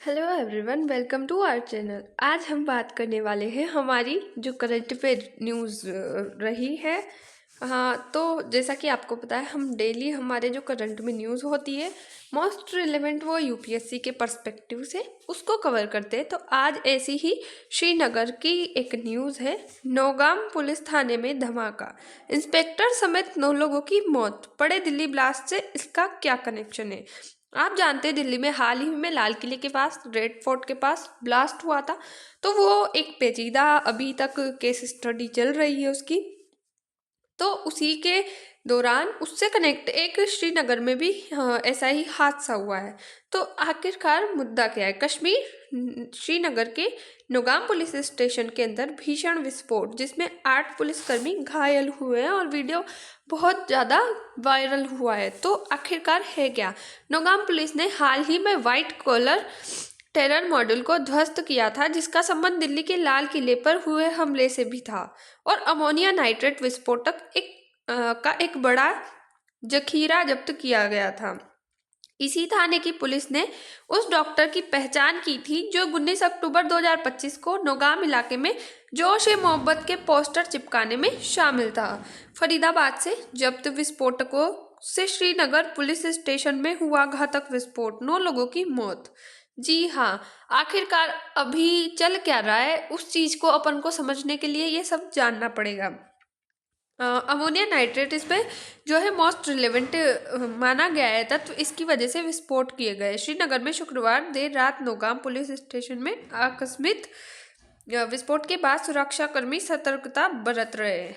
Hello everyone, welcome to our channel. आज हम बात करने वाले हैं हमारी जो करंट अफेयर न्यूज़ रही है। हाँ, तो जैसा कि आपको पता है, हम डेली हमारे जो करंट में न्यूज़ होती है मोस्ट रिलेवेंट वो यूपीएससी के पर्सपेक्टिव से उसको कवर करते हैं। तो आज ऐसी ही श्रीनगर की एक न्यूज़ है। नौगाम पुलिस थाने में धमाका, इंस्पेक्टर समेत 9 लोगों की मौत, पड़े दिल्ली ब्लास्ट से इसका क्या कनेक्शन है। आप जानते हैं, दिल्ली में हाल ही में लाल किले के पास रेड फोर्ट के पास ब्लास्ट हुआ था। तो वो एक पेचीदा अभी तक केस स्टडी चल रही है उसकी। तो उसी के दौरान उससे कनेक्ट एक श्रीनगर में भी ऐसा ही हादसा हुआ है। तो आखिरकार मुद्दा क्या है। कश्मीर श्रीनगर के नौगाम पुलिस स्टेशन के अंदर भीषण विस्फोट, जिसमें 8 पुलिसकर्मी घायल हुए हैं और वीडियो बहुत ज़्यादा वायरल हुआ है। तो आखिरकार है क्या। नौगाम पुलिस ने हाल ही में व्हाइट कॉलर टेरर मॉड्यूल को ध्वस्त किया था, जिसका संबंध दिल्ली के लाल किले पर हुए हमले से भी था। और अमोनिया नाइट्रेट विस्फोटक का एक बड़ा जखीरा जब्त किया गया था। इसी थाने की पुलिस ने उस डॉक्टर की पहचान की थी जो 19 अक्टूबर 2025 को नौगाम इलाके में जोश ए मोहब्बत के पोस्टर चिपकाने में शामिल था। फरीदाबाद से जब्त विस्फोटकों से श्रीनगर पुलिस स्टेशन में हुआ घातक विस्फोट, 9 लोगों की मौत। जी हाँ, आखिरकार अभी चल क्या रहा है उस चीज को अपन को समझने के लिए ये सब जानना पड़ेगा। अमोनिया नाइट्रेट इसमें जो है मोस्ट रिलेवेंट माना गया है तत्व, इसकी वजह से विस्फोट किए गए। श्रीनगर में शुक्रवार देर रात नौगाम पुलिस स्टेशन में आकस्मिक विस्फोट के बाद सुरक्षाकर्मी सतर्कता बरत रहे हैं।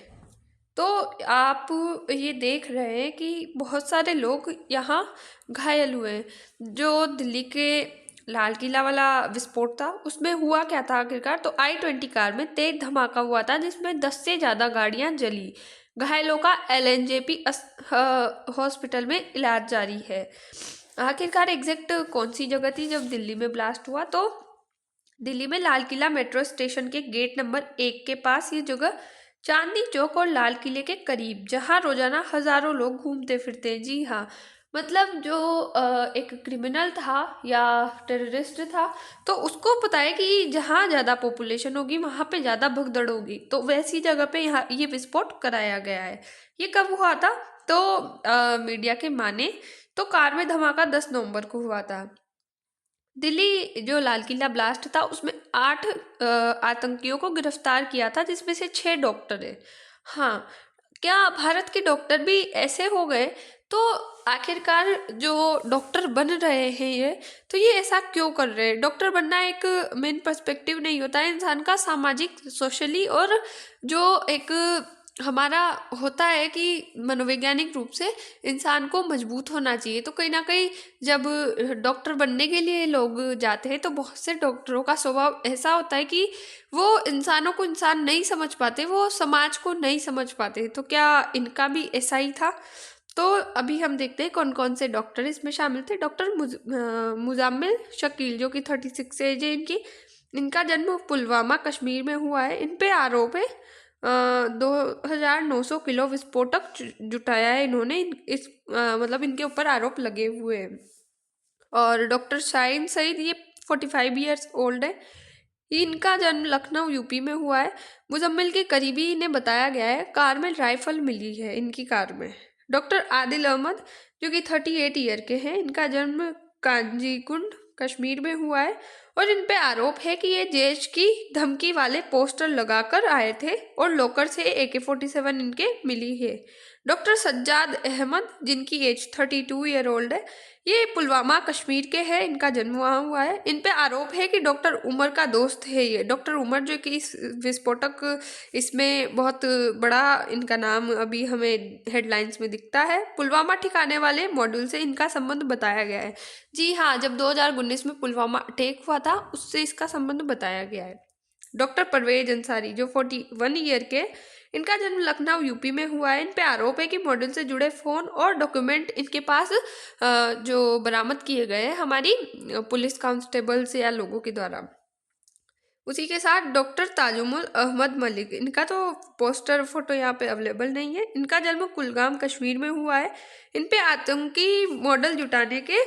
तो आप ये देख रहे हैं कि बहुत सारे लोग यहाँ घायल हुए हैं। जो दिल्ली के लाल किला वाला विस्फोट था उसमें हुआ क्या था आखिरकार। तो I-20 कार में तेज धमाका हुआ था, जिसमें 10 से ज़्यादा गाड़ियाँ जली। घायलों का LNJP हॉस्पिटल में इलाज जारी है। आखिरकार एग्जैक्ट कौन सी जगह थी जब दिल्ली में ब्लास्ट हुआ। तो दिल्ली में लाल किला मेट्रो स्टेशन के गेट नंबर 1 के पास ये जगह चांदनी चौक और लाल किले के करीब, जहां रोजाना हजारों लोग घूमते फिरते हैं। जी हाँ, मतलब जो एक क्रिमिनल था या टेररिस्ट था, तो उसको पता है कि जहाँ ज़्यादा पॉपुलेशन होगी वहाँ पे ज़्यादा भगदड़ होगी, तो वैसी जगह पे यहाँ ये विस्फोट कराया गया है। ये कब हुआ था। तो मीडिया के माने तो कार में धमाका 10 नवंबर को हुआ था। दिल्ली जो लाल किला ब्लास्ट था उसमें 8 आतंकियों को गिरफ्तार किया था, जिसमें से 6 डॉक्टर है। हाँ, क्या भारत के डॉक्टर भी ऐसे हो गए। तो आखिरकार जो डॉक्टर बन रहे हैं ये, तो ये ऐसा क्यों कर रहे हैं। डॉक्टर बनना एक मेन पर्सपेक्टिव नहीं होता है इंसान का, सामाजिक सोशली, और जो एक हमारा होता है कि मनोवैज्ञानिक रूप से इंसान को मजबूत होना चाहिए। तो कहीं ना कहीं जब डॉक्टर बनने के लिए लोग जाते हैं तो बहुत से डॉक्टरों का स्वभाव ऐसा होता है कि वो इंसानों को इंसान नहीं समझ पाते, वो समाज को नहीं समझ पाते। तो क्या इनका भी ऐसा ही था। तो अभी हम देखते हैं कौन कौन से डॉक्टर इसमें शामिल थे। डॉक्टर मुजाम्मिल शकील, जो कि 36 एज है इनकी। इनका जन्म पुलवामा कश्मीर में हुआ है। इन पे आरोप है 2,900 किलो विस्फोटक जुटाया है इन्होंने। मतलब इनके ऊपर आरोप लगे हुए हैं। और डॉक्टर शाहीन सईद, ये 45 ईयर्स ओल्ड है। इनका जन्म लखनऊ यूपी में हुआ है। मुजम्मिल के करीबी ने बताया गया है कार में राइफल मिली है इनकी कार में। डॉक्टर आदिल अहमद, जो कि 38 ईयर के हैं, इनका जन्म कांजीकुंड कश्मीर में हुआ है। और इन पे आरोप है कि ये जैश की धमकी वाले पोस्टर लगाकर आए थे और लॉकर से AK-47 इनके मिली है। डॉक्टर सज्जाद अहमद, जिनकी एज 32 ईयर ओल्ड है, ये पुलवामा कश्मीर के हैं, इनका जन्म वहाँ हुआ है। इन पे आरोप है कि डॉक्टर उमर का दोस्त है ये। डॉक्टर उमर, जो कि इस विस्फोटक इसमें बहुत बड़ा इनका नाम अभी हमें हेडलाइंस में दिखता है। पुलवामा ठिकाने वाले मॉड्यूल से इनका संबंध बताया गया है। जी हाँ, जब 2019 में पुलवामा अटैक हुआ था उससे इसका संबंध बताया गया है। डॉक्टर परवेज अंसारी, जो 41 ईयर के, इनका जन्म लखनऊ यूपी में हुआ है। इन पे आरोप है कि मॉड्यूल से जुड़े फोन और डॉक्यूमेंट इनके पास जो बरामद किए गए हैं हमारी पुलिस कांस्टेबल से या लोगों के द्वारा। उसी के साथ डॉक्टर ताजुमुल अहमद मलिक, इनका तो पोस्टर फोटो यहाँ पे अवेलेबल नहीं है। इनका जन्म कुलगाम कश्मीर में हुआ है। इन पे आतंकी मॉडल जुटाने के,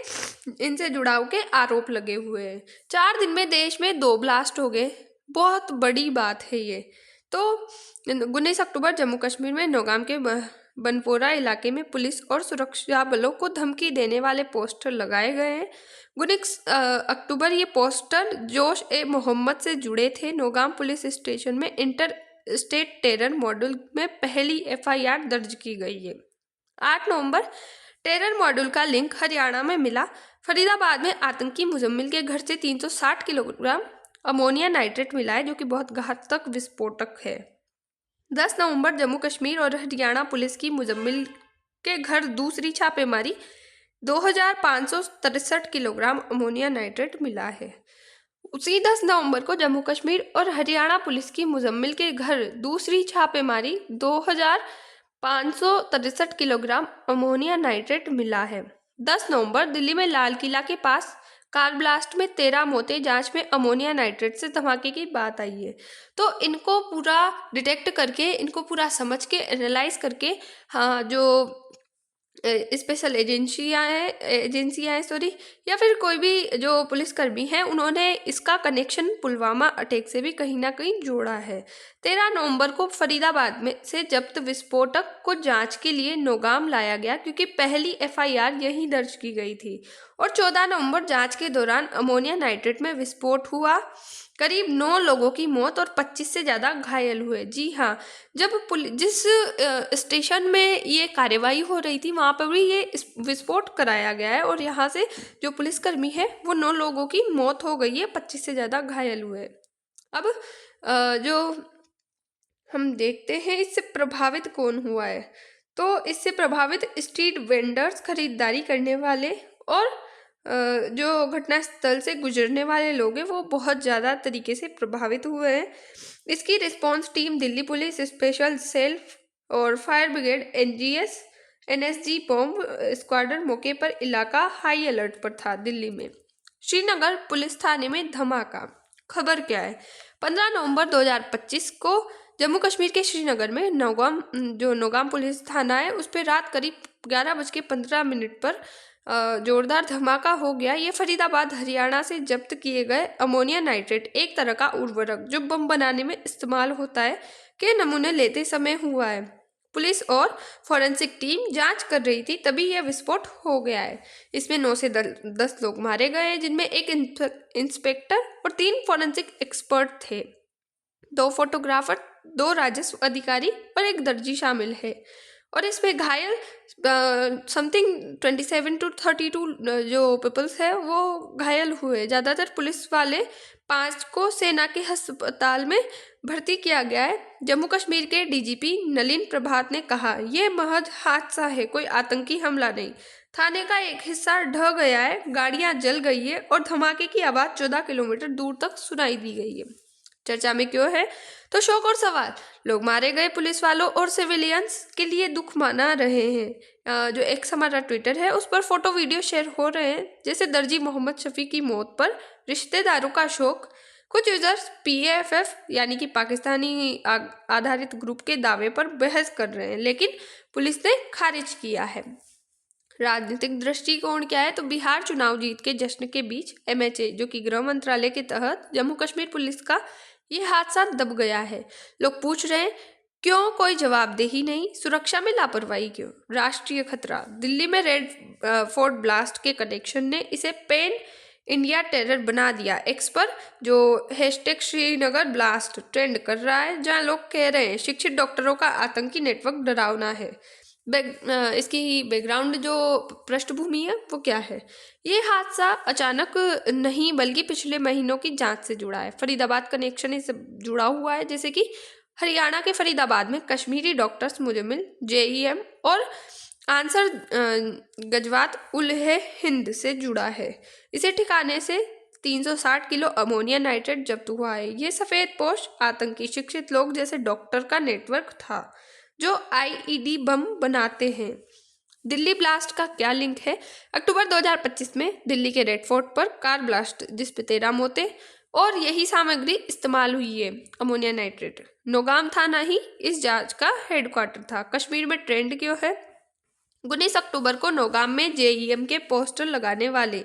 इनसे जुड़ाव के आरोप लगे हुए हैं। 4 दिन में देश में 2 ब्लास्ट हो गए, बहुत बड़ी बात है ये। तो 19 अक्टूबर जम्मू कश्मीर में नौगाम के बनपोरा इलाके में पुलिस और सुरक्षा बलों को धमकी देने वाले पोस्टर लगाए गए हैं। 19 अक्टूबर ये पोस्टर जोश ए मोहम्मद से जुड़े थे। नौगाम पुलिस स्टेशन में इंटर स्टेट टेरर मॉड्यूल में पहली एफआईआर दर्ज की गई है। 8 नवंबर टेरर मॉड्यूल का लिंक हरियाणा में मिला। फरीदाबाद में आतंकी मुजम्मिल के घर से 360 किलोग्राम अमोनिया नाइट्रेट मिला है, जो कि बहुत घातक विस्फोटक है। 10 नवंबर जम्मू कश्मीर और हरियाणा पुलिस की मुजम्मिल के घर दूसरी छापेमारी, 2563 किलोग्राम अमोनिया नाइट्रेट मिला है। उसी 10 नवंबर को जम्मू कश्मीर और हरियाणा पुलिस की मुजम्मिल के घर दूसरी छापेमारी, 2563 किलोग्राम अमोनिया नाइट्रेट मिला है। 10 नवंबर दिल्ली में लाल किला के पास कार ब्लास्ट में 13 मौतें, जांच में अमोनिया नाइट्रेट से धमाके की बात आई है। तो इनको पूरा डिटेक्ट करके, इनको पूरा समझ के, एनालाइज करके, हाँ, जो स्पेशल एजेंसियां हैं सॉरी, या फिर कोई भी जो पुलिसकर्मी हैं, उन्होंने इसका कनेक्शन पुलवामा अटैक से भी कहीं ना कहीं जोड़ा है। 13 नवंबर को फरीदाबाद में से जब्त विस्फोटक को जांच के लिए नौगाम लाया गया, क्योंकि पहली एफआईआर यहीं दर्ज की गई थी। और 14 नवंबर जांच के दौरान अमोनिया नाइट्रेट में विस्फोट हुआ, करीब 9 लोगों की मौत और 25 से ज़्यादा घायल हुए। जी हाँ, जब जिस स्टेशन में ये कार्यवाही हो रही थी, वहाँ पर भी ये विस्फोट कराया गया है, और यहाँ से जो पुलिसकर्मी है वो 9 लोगों की मौत हो गई है, 25 से ज़्यादा घायल हुए। अब जो हम देखते हैं इससे प्रभावित कौन हुआ है, तो इससे प्रभावित स्ट्रीट वेंडर्स, खरीदारी करने वाले, और जो घटनास्थल से गुजरने वाले लोग हैं, वो बहुत ज़्यादा तरीके से प्रभावित हुए हैं। इसकी response team Delhi police special cell और fire brigade NGS NSG bomb squadron मौके पर इलाका हाई अलर्ट पर था। दिल्ली में श्रीनगर पुलिस थाने में धमाका। खबर क्या है? 15 नवंबर 2025 को जम्मू कश्मीर के श्रीनगर में नौगाम पुलिस थाना है, उस पर रात करीब 11:15 पर जोरदार धमाका हो गया। ये फरीदाबाद हरियाणा से जब्त किए गए अमोनिया नाइट्रेट, एक तरह का उर्वरक जो बम बनाने में इस्तेमाल होता है, के नमूने लेते समय हुआ है। पुलिस और फॉरेंसिक टीम जांच कर रही थी, तभी यह विस्फोट हो गया है। इसमें 9 से 10 लोग मारे गए हैं, जिनमें एक इंस्पेक्टर और 3 फॉरेंसिक एक्सपर्ट थे, 2 फोटोग्राफर, 2 राजस्व अधिकारी और एक दर्जी शामिल है। और इसमें घायल समथिंग 27 to 32 जो पीपल्स है वो घायल हुए। ज़्यादातर पुलिस वाले, 5 को सेना के अस्पताल में भर्ती किया गया है। जम्मू कश्मीर के डीजीपी नलिन प्रभात ने कहा, यह महज हादसा है, कोई आतंकी हमला नहीं। थाने का एक हिस्सा ढह गया है, गाड़ियां जल गई है और धमाके की आवाज़ 14 किलोमीटर दूर तक सुनाई दी गई है। चर्चा में क्यों है? तो शौक और सवाल, लोग मारे गए पुलिस वालों और सिविलियंस के लिए दुख मना रहे हैं। जो एक्स हमारा ट्विटर है, उस पर फोटो वीडियो शेयर हो रहे हैं, जैसे दर्जी मोहम्मद शफी की मौत पर रिश्तेदारों का शोक। कुछ यूजर्स पीएफएफ यानी कि पाकिस्तानी आधारित ग्रुप के दावे पर बहस कर रहे हैं, लेकिन पुलिस ने खारिज किया है। राजनीतिक दृष्टिकोण क्या है? तो बिहार चुनाव जीत के जश्न के बीच एमएचए, जो कि गृह मंत्रालय के तहत जम्मू कश्मीर पुलिस का ये हादसा दब गया है। लोग पूछ रहे हैं, क्यों कोई जवाबदेही नहीं? सुरक्षा में लापरवाही क्यों? राष्ट्रीय खतरा, दिल्ली में रेड फोर्ट ब्लास्ट के कनेक्शन ने इसे पेन इंडिया टेरर बना दिया। एक्स पर जो हैशटैग श्रीनगर ब्लास्ट ट्रेंड कर रहा है, जहां लोग कह रहे हैं शिक्षित डॉक्टरों का आतंकी नेटवर्क डरावना है। इसकी बैकग्राउंड जो पृष्ठभूमि है वो क्या है? ये हादसा अचानक नहीं, बल्कि पिछले महीनों की जांच से जुड़ा है। फरीदाबाद कनेक्शन इससे जुड़ा हुआ है, जैसे कि हरियाणा के फरीदाबाद में कश्मीरी डॉक्टर्स मुजम्मिल जेईएम और आंसर गजवात उल हिंद से जुड़ा है। इसे ठिकाने से 360 किलो अमोनिया नाइट्रेट जब्त हुआ है। ये सफ़ेद पोश आतंकी शिक्षित लोग जैसे डॉक्टर का नेटवर्क था, जो आईईडी बम बनाते हैं। दिल्ली ब्लास्ट का क्या लिंक है? अक्टूबर 2025 में दिल्ली के रेड फोर्ट पर कार ब्लास्ट, जिस पे 13 मौतें और यही सामग्री इस्तेमाल हुई है, अमोनिया नाइट्रेट। नौगाम थाना ही इस जांच का हेडक्वार्टर था। कश्मीर में ट्रेंड क्यों है? 19 अक्टूबर को नौगाम में जेईएम के पोस्टर लगाने वाले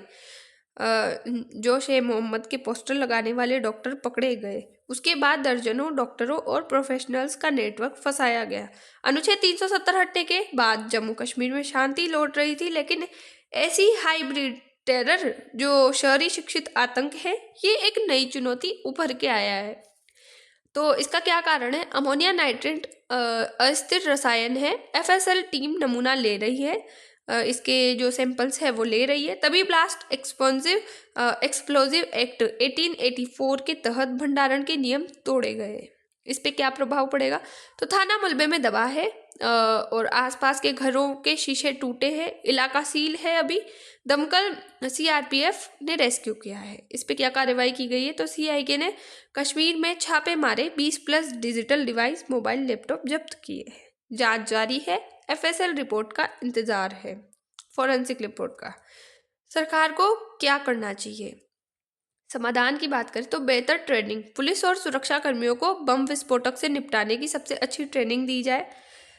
जोश ए मोहम्मद के पोस्टर लगाने वाले डॉक्टर पकड़े गए। उसके बाद दर्जनों डॉक्टरों और प्रोफेशनल्स का नेटवर्क फंसाया गया। अनुच्छेद 370 हटने के बाद जम्मू कश्मीर में शांति लौट रही थी, लेकिन ऐसी हाइब्रिड टेरर जो शहरी शिक्षित आतंक है, ये एक नई चुनौती उभर के आया है। तो इसका क्या कारण है? अमोनिया नाइट्रेट अस्थिर रसायन है। एफएसएल टीम नमूना ले रही है, इसके जो सैंपल्स है वो ले रही है। तभी ब्लास्ट एक्सप्लोजिव एक्ट 1884 के तहत भंडारण के नियम तोड़े गए। इस पे क्या प्रभाव पड़ेगा? तो थाना मलबे में दबा है और आसपास के घरों के शीशे टूटे हैं। इलाका सील है। अभी दमकल सीआरपीएफ ने रेस्क्यू किया है। इस पे क्या कार्रवाई की गई है? तो सीआईके ने कश्मीर में छापे मारे, 20+ डिजिटल डिवाइस, मोबाइल, लैपटॉप जब्त किए हैं। जांच जारी है। एफएसएल रिपोर्ट का इंतजार है, फॉरेंसिक रिपोर्ट का। सरकार को क्या करना चाहिए? समाधान की बात करें तो बेहतर ट्रेनिंग, पुलिस और सुरक्षा कर्मियों को बम विस्फोटक से निपटाने की सबसे अच्छी ट्रेनिंग दी जाए।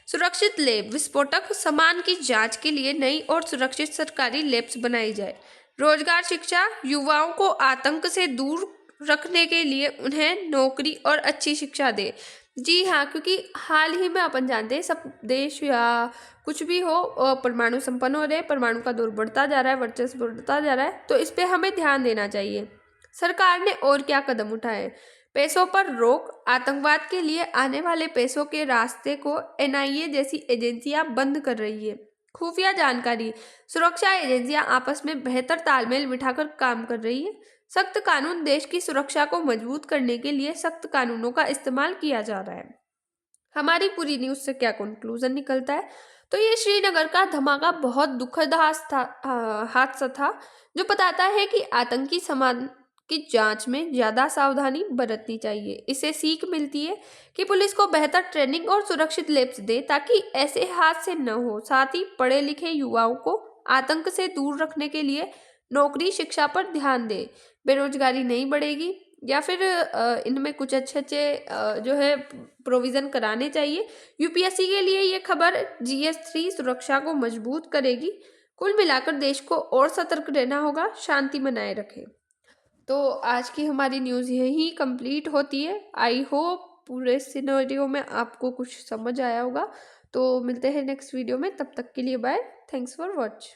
सुरक्षित लैब, विस्फोटक सामान की जांच के लिए नई और सुरक्षित सरकारी लैब्स बनाई जाए। रोजगार, शिक्षा, युवाओं को आतंक से दूर रखने के लिए उन्हें नौकरी और अच्छी शिक्षा दे। जी हाँ, क्योंकि हाल ही में अपन जानते हैं सब देश या कुछ भी हो परमाणु संपन्न हो रहे, परमाणु का दौर बढ़ता जा रहा है, वर्चस्व बढ़ता जा रहा है, तो इस पे हमें ध्यान देना चाहिए। सरकार ने और क्या कदम उठाए? पैसों पर रोक, आतंकवाद के लिए आने वाले पैसों के रास्ते को एनआईए जैसी एजेंसियां बंद कर रही है। खुफिया जानकारी, सुरक्षा एजेंसियां आपस में बेहतर तालमेल बिठाकर काम कर रही है। सख्त कानून, देश की सुरक्षा को मजबूत करने के लिए सख्त कानूनों का इस्तेमाल किया जा रहा है। हमारी पूरी न्यूज से क्या कंक्लूजन निकलता है? तो ये श्रीनगर का धमाका बहुत दुखद हादसा था, जो बताता है कि आतंकी सामान की जांच में ज्यादा सावधानी बरतनी चाहिए। इससे सीख मिलती है कि पुलिस को बेहतर ट्रेनिंग और सुरक्षित लैब्स दे, ताकि ऐसे हादसे न हो। साथ ही पढ़े लिखे युवाओं को आतंक से दूर रखने के लिए नौकरी, शिक्षा पर ध्यान दे। बेरोजगारी नहीं बढ़ेगी, या फिर इनमें कुछ अच्छे जो है प्रोविज़न कराने चाहिए। यूपीएससी के लिए ये खबर GS3 सुरक्षा को मजबूत करेगी। कुल मिलाकर देश को और सतर्क रहना होगा, शांति बनाए रखें। तो आज की हमारी न्यूज़ यही कंप्लीट होती है। आई होप पूरे सिनेरियो में आपको कुछ समझ आया होगा। तो मिलते हैं नेक्स्ट वीडियो में, तब तक के लिए बाय। Thanks for watch.